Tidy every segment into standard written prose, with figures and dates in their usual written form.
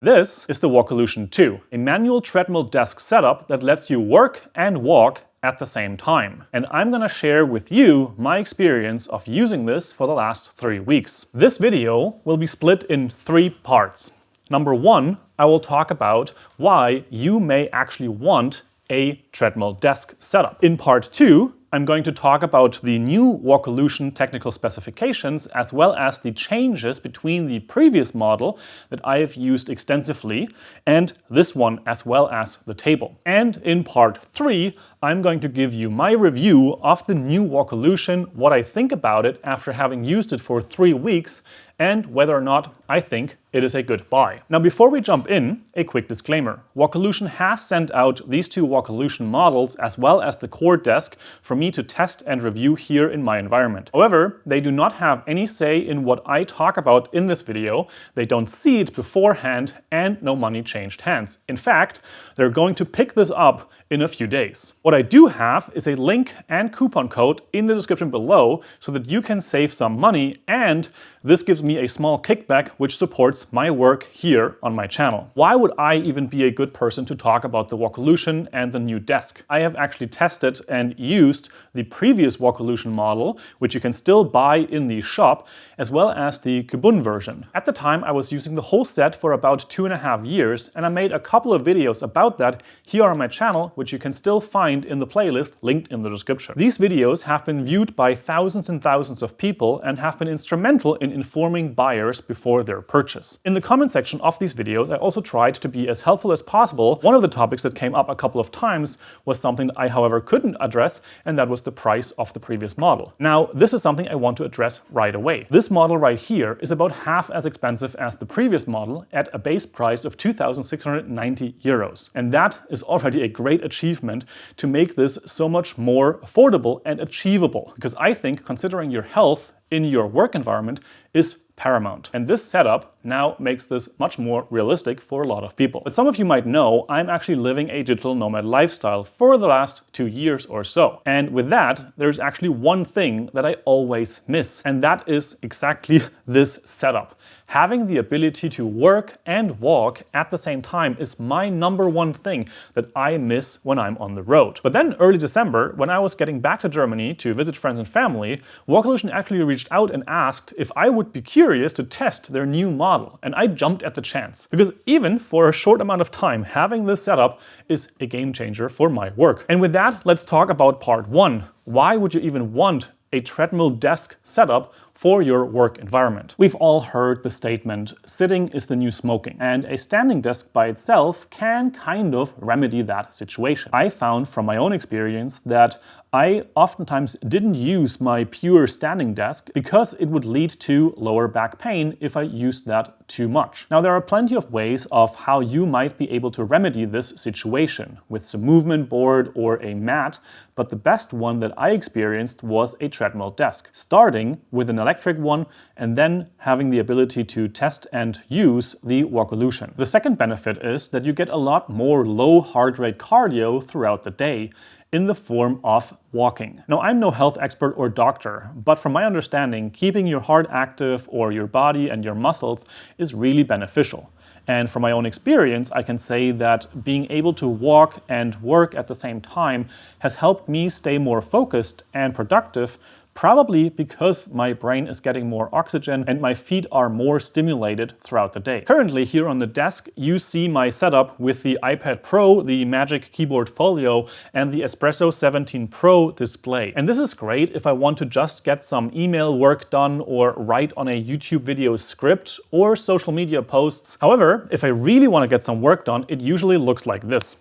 This is the Walkolution 2, a manual treadmill desk setup that lets you work and walk at the same time. And I'm gonna share with you my experience of using this for the last 3 weeks. This video will be split in 3 parts. Number 1, I will talk about why you may actually want a treadmill desk setup. In part 2, I'm going to talk about the new Walkolution technical specifications as well as the changes between the previous model that I have used extensively and this one as well as the table. And in part 3, I'm going to give you my review of the new Walkolution, what I think about it after having used it for 3 weeks, and whether or not I think it is a good buy. Now, before we jump in, a quick disclaimer. Walkolution has sent out these 2 Walkolution models as well as the core desk for me to test and review here in my environment. However, they do not have any say in what I talk about in this video. They don't see it beforehand and no money changed hands. In fact, they're going to pick this up in a few days. What I do have is a link and coupon code in the description below so that you can save some money, and this gives me a small kickback which supports my work here on my channel. Why would I even be a good person to talk about the Walkolution and the new desk? I have actually tested and used the previous Walkolution model, which you can still buy in the shop, as well as the Gebund version. At the time, I was using the whole set for about 2.5 years, and I made a couple of videos about that here on my channel, which you can still find in the playlist linked in the description. These videos have been viewed by thousands and thousands of people and have been instrumental in informing buyers before their purchase. In the comment section of these videos, I also tried to be as helpful as possible. One of the topics that came up a couple of times was something that I, however, couldn't address, and that was the price of the previous model. Now, this is something I want to address right away. This model right here is about half as expensive as the previous model at a base price of 2,690 euros. And that is already a great achievement to make this so much more affordable and achievable, because I think considering your health in your work environment is paramount. And this setup now makes this much more realistic for a lot of people. But some of you might know I'm actually living a digital nomad lifestyle for the last 2 years or so. And with that, there's actually one thing that I always miss, and that is exactly this setup. Having the ability to work and walk at the same time is my number 1 thing that I miss when I'm on the road. But then early December, when I was getting back to Germany to visit friends and family, Walkolution actually reached out and asked if I would be curious to test their new model. And I jumped at the chance, because even for a short amount of time, having this setup is a game changer for my work. And with that, let's talk about part 1. Why would you even want a treadmill desk setup for your work environment? We've all heard the statement, sitting is the new smoking, and a standing desk by itself can kind of remedy that situation. I found from my own experience that I oftentimes didn't use my pure standing desk because it would lead to lower back pain if I used that too much. Now, there are plenty of ways of how you might be able to remedy this situation with some movement board or a mat, but the best one that I experienced was a treadmill desk, starting with an electric one and then having the ability to test and use the Walkolution. The second benefit is that you get a lot more low heart rate cardio throughout the day in the form of walking. Now, I'm no health expert or doctor, but from my understanding, keeping your heart active or your body and your muscles is really beneficial. And from my own experience, I can say that being able to walk and work at the same time has helped me stay more focused and productive, probably because my brain is getting more oxygen and my feet are more stimulated throughout the day. Currently here on the desk, you see my setup with the iPad Pro, the Magic Keyboard Folio, and the Espresso 17 Pro display. And this is great if I want to just get some email work done or write on a YouTube video script or social media posts. However, if I really want to get some work done, it usually looks like this.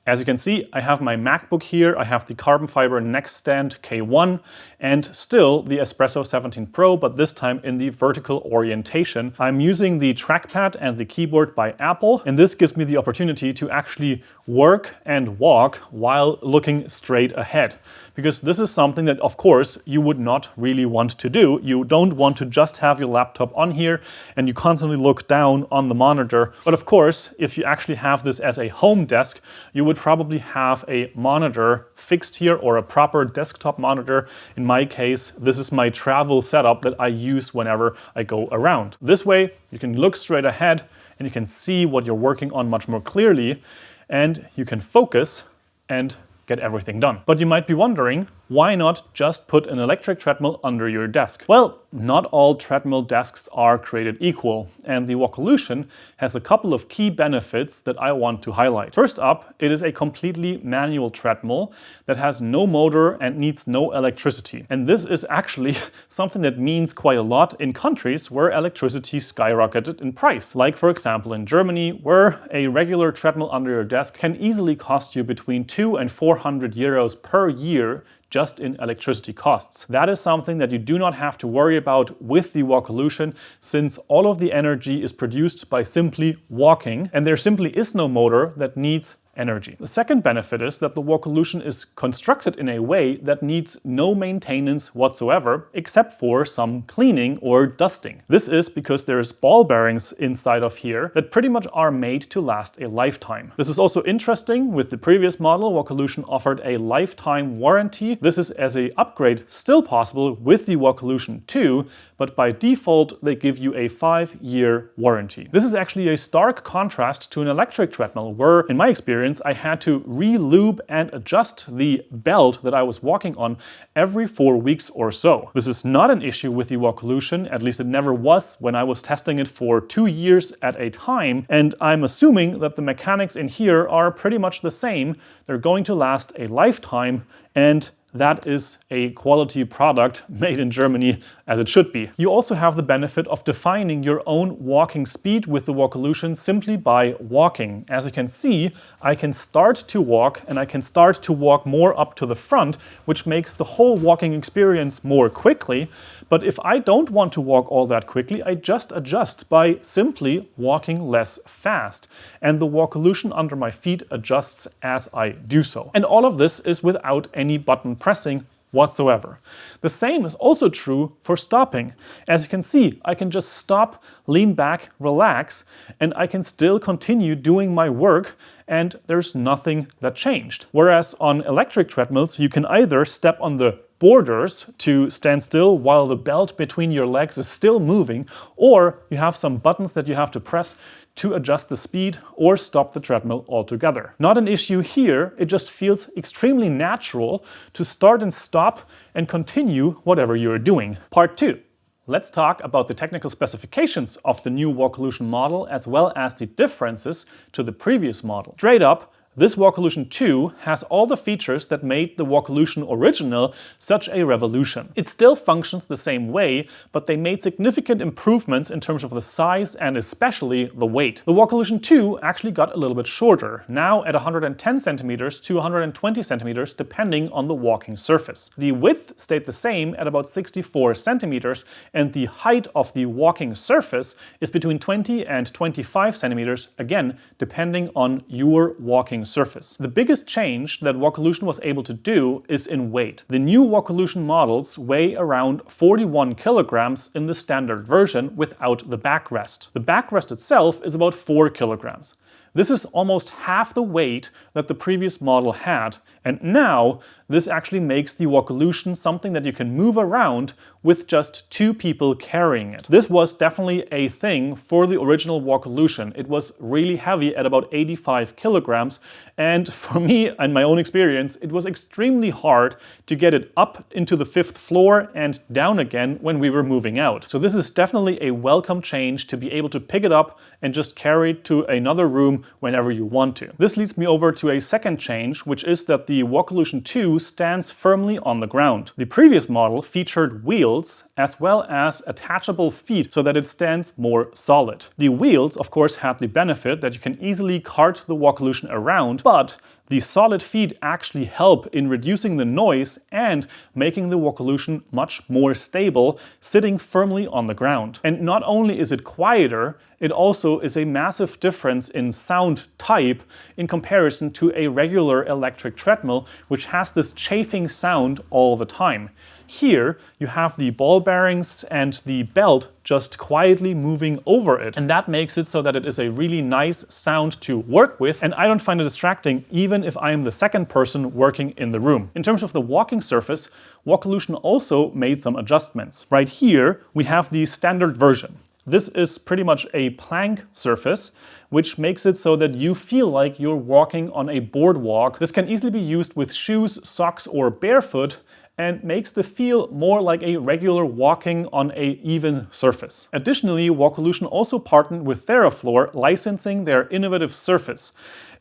As you can see, I have my MacBook here, I have the carbon fiber NexStand K1, and still the Espresso 17 Pro, but this time in the vertical orientation. I'm using the trackpad and the keyboard by Apple, and this gives me the opportunity to actually work and walk while looking straight ahead. Because this is something that, of course, you would not really want to do. You don't want to just have your laptop on here and you constantly look down on the monitor. But of course, if you actually have this as a home desk, you would probably have a monitor fixed here or a proper desktop monitor. In my case, this is my travel setup that I use whenever I go around. This way, you can look straight ahead and you can see what you're working on much more clearly, and you can focus and get everything done. But you might be wondering, why not just put an electric treadmill under your desk? Well, not all treadmill desks are created equal, and the Walkolution has a couple of key benefits that I want to highlight. First up, it is a completely manual treadmill that has no motor and needs no electricity. And this is actually something that means quite a lot in countries where electricity skyrocketed in price. Like for example in Germany, where a regular treadmill under your desk can easily cost you between 200 and 400 euros per year just in electricity costs. That is something that you do not have to worry about with the Walkolution, since all of the energy is produced by simply walking, and there simply is no motor that needs energy. The second benefit is that the Walkolution is constructed in a way that needs no maintenance whatsoever, except for some cleaning or dusting. This is because there's ball bearings inside of here that pretty much are made to last a lifetime. This is also interesting. With the previous model, Walkolution offered a lifetime warranty. This is, as an upgrade, still possible with the Walkolution 2, but by default they give you a 5-year warranty. This is actually a stark contrast to an electric treadmill, where in my experience I had to re-lube and adjust the belt that I was walking on every 4 weeks or so. This is not an issue with the Walkolution, at least it never was when I was testing it for 2 years at a time, and I'm assuming that the mechanics in here are pretty much the same. They're going to last a lifetime, and that is a quality product made in Germany, as it should be. You also have the benefit of defining your own walking speed with the Walkolution simply by walking. As you can see, I can start to walk, and I can start to walk more up to the front, which makes the whole walking experience more quickly. But if I don't want to walk all that quickly, I just adjust by simply walking less fast. And the Walkolution under my feet adjusts as I do so. And all of this is without any button pressing whatsoever. The same is also true for stopping. As you can see, I can just stop, lean back, relax, and I can still continue doing my work, and there's nothing that changed. Whereas on electric treadmills, you can either step on the borders to stand still while the belt between your legs is still moving, or you have some buttons that you have to press to adjust the speed or stop the treadmill altogether. Not an issue here, it just feels extremely natural to start and stop and continue whatever you're doing. Part 2. Let's talk about the technical specifications of the new Walkolution model, as well as the differences to the previous model. Straight up, this Walkolution 2 has all the features that made the Walkolution original such a revolution. It still functions the same way, but they made significant improvements in terms of the size and especially the weight. The Walkolution 2 actually got a little bit shorter, now at 110 centimeters to 120 centimeters depending on the walking surface. The width stayed the same at about 64 centimeters, and the height of the walking surface is between 20 and 25 centimeters, again depending on your walking surface. The biggest change that Walkolution was able to do is in weight. The new Walkolution models weigh around 41 kilograms in the standard version without the backrest. The backrest itself is about 4 kilograms. This is almost half the weight that the previous model had, and now this actually makes the Walkolution something that you can move around with just 2 people carrying it. This was definitely a thing for the original Walkolution. It was really heavy at about 85 kilograms, and for me and my own experience, it was extremely hard to get it up into the 5th floor and down again when we were moving out. So this is definitely a welcome change to be able to pick it up and just carry it to another room whenever you want to. This leads me over to a second change, which is that the Walkolution 2 stands firmly on the ground. The previous model featured wheels as well as attachable feet so that it stands more solid. The wheels, of course, had the benefit that you can easily cart the Walkolution around, but the solid feet actually help in reducing the noise and making the Walkolution much more stable, sitting firmly on the ground. And not only is it quieter, it also is a massive difference in sound type in comparison to a regular electric treadmill, which has this chafing sound all the time. Here you have the ball bearings and the belt just quietly moving over it, and that makes it so that it is a really nice sound to work with, and I don't find it distracting even if I am the second person working in the room. In terms of the walking surface, Walkolution also made some adjustments. Right here we have the standard version. This is pretty much a plank surface, which makes it so that you feel like you're walking on a boardwalk. This can easily be used with shoes, socks, or barefoot, and makes the feel more like a regular walking on an even surface. Additionally, Walkolution also partnered with TheraFloor, licensing their innovative surface.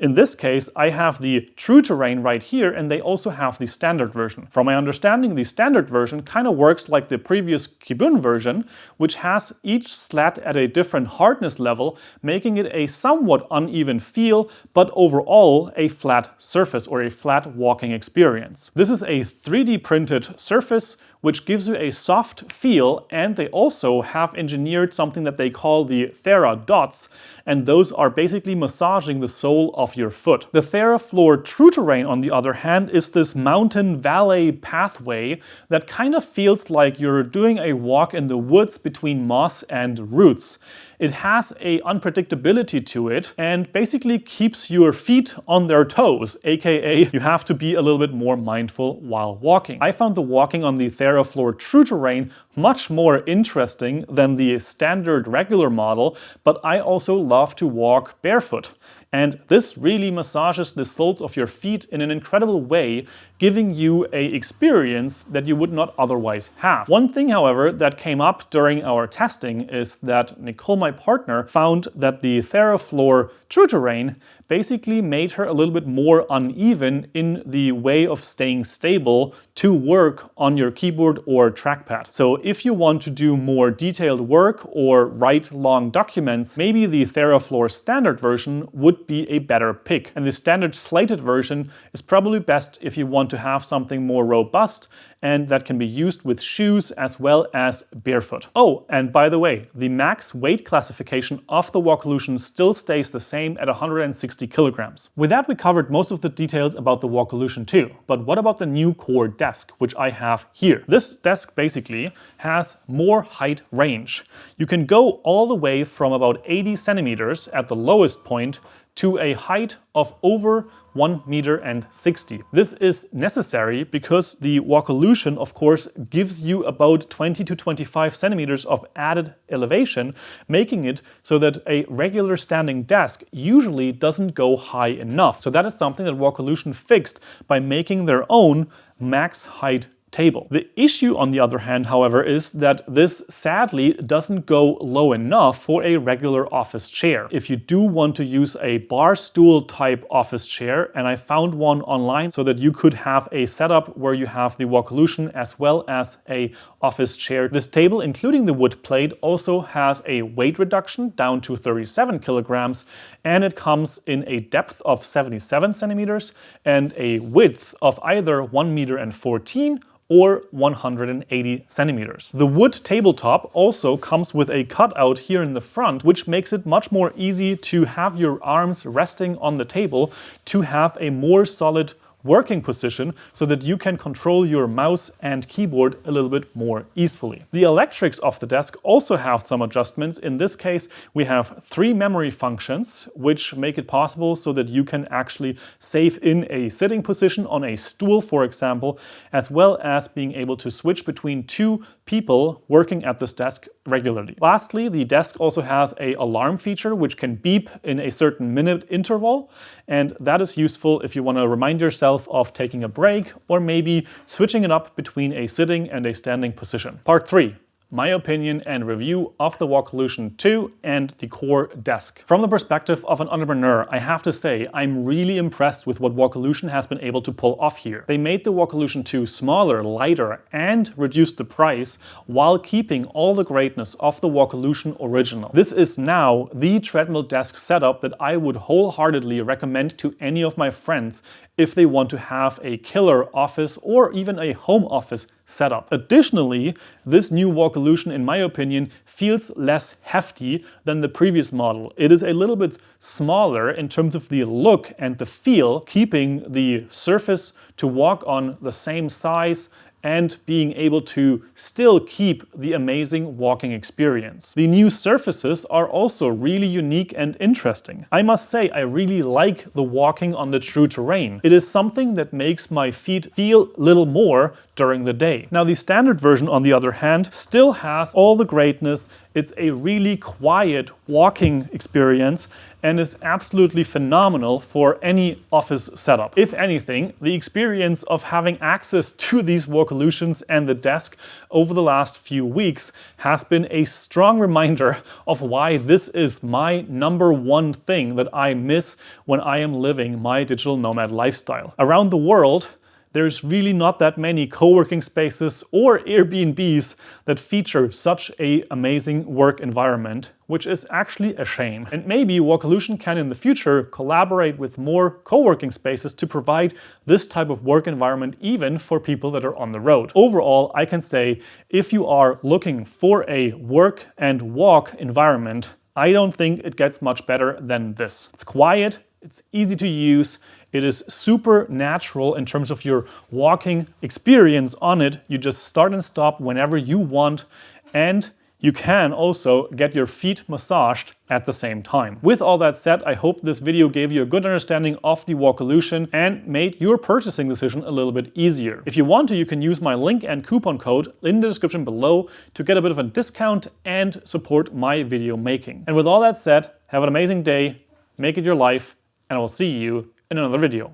In this case, I have the TrueTerrain right here, and they also have the standard version. From my understanding, the standard version kind of works like the previous Kibun version, which has each slat at a different hardness level, making it a somewhat uneven feel, but overall a flat surface or a flat walking experience. This is a 3D printed surface, which gives you a soft feel, and they also have engineered something that they call the Thera dots, and those are basically massaging the sole of your foot. The TheraFloor TrueTerrain, on the other hand, is this mountain valley pathway that kind of feels like you're doing a walk in the woods between moss and roots. It has a unpredictability to it and basically keeps your feet on their toes, aka you have to be a little bit more mindful while walking. I found the walking on the TheraFloor TrueTerrain much more interesting than the standard regular model, but I also love to walk barefoot. And this really massages the soles of your feet in an incredible way, giving you an experience that you would not otherwise have. One thing, however, that came up during our testing is that Nicole, my partner, found that the TheraFloor TrueTerrain basically made her a little bit more uneven in the way of staying stable to work on your keyboard or trackpad. So if you want to do more detailed work or write long documents, maybe the TheraFloor standard version would be a better pick. And the standard slated version is probably best if you want to have something more robust and that can be used with shoes as well as barefoot. Oh, and by the way, the max weight classification of the Walkolution still stays the same at 160 kilograms. With that, we covered most of the details about the Walkolution 2. But what about the new core desk, which I have here? This desk basically has more height range. You can go all the way from about 80 centimeters at the lowest point to a height of over 1.60 meters. This is necessary because the Walkolution, of course, gives you about 20 to 25 centimeters of added elevation, making it so that a regular standing desk usually doesn't go high enough. So that is something that Walkolution fixed by making their own max height table. The issue, on the other hand, however, is that this sadly doesn't go low enough for a regular office chair. If you do want to use a bar stool type office chair, and I found one online so that you could have a setup where you have the Walkolution as well as a office chair. This table, including the wood plate, also has a weight reduction down to 37 kilograms, and it comes in a depth of 77 centimeters and a width of either 1.14 meters or 180 centimeters. The wood tabletop also comes with a cutout here in the front, which makes it much more easy to have your arms resting on the table to have a more solid working position so that you can control your mouse and keyboard a little bit more easily. The electrics of the desk also have some adjustments. In this case, we have 3 memory functions, which make it possible so that you can actually save in a sitting position on a stool, for example, as well as being able to switch between 2 people working at this desk regularly. Lastly, the desk also has an alarm feature which can beep in a certain minute interval, and that is useful if you want to remind yourself of taking a break or maybe switching it up between a sitting and a standing position. Part 3. My opinion and review of the Walkolution 2 and the core desk. From the perspective of an entrepreneur, I have to say I'm really impressed with what Walkolution has been able to pull off here. They made the Walkolution 2 smaller, lighter, and reduced the price while keeping all the greatness of the Walkolution original. This is now the treadmill desk setup that I would wholeheartedly recommend to any of my friends if they want to have a killer office or even a home office setup. Additionally, this new Walkolution, in my opinion, feels less hefty than the previous model. It is a little bit smaller in terms of the look and the feel, keeping the surface to walk on the same size and being able to still keep the amazing walking experience. The new surfaces are also really unique and interesting. I must say, I really like the walking on the TrueTerrain. It is something that makes my feet feel a little more during the day. Now, the standard version, on the other hand, still has all the greatness. It's a really quiet walking experience and is absolutely phenomenal for any office setup. If anything, the experience of having access to these Walkolutions and the desk over the last few weeks has been a strong reminder of why this is my #1 thing that I miss when I am living my digital nomad lifestyle. Around the world, there's really not that many co-working spaces or Airbnbs that feature such an amazing work environment, which is actually a shame. And maybe Walkolution can in the future collaborate with more co-working spaces to provide this type of work environment even for people that are on the road. Overall, I can say if you are looking for a work and walk environment, I don't think it gets much better than this. It's quiet, it's easy to use, it is super natural in terms of your walking experience on it. You just start and stop whenever you want, and you can also get your feet massaged at the same time. With all that said, I hope this video gave you a good understanding of the Walkolution and made your purchasing decision a little bit easier. If you want to, you can use my link and coupon code in the description below to get a bit of a discount and support my video making. And with all that said, have an amazing day, make it your life, and I will see you in another video.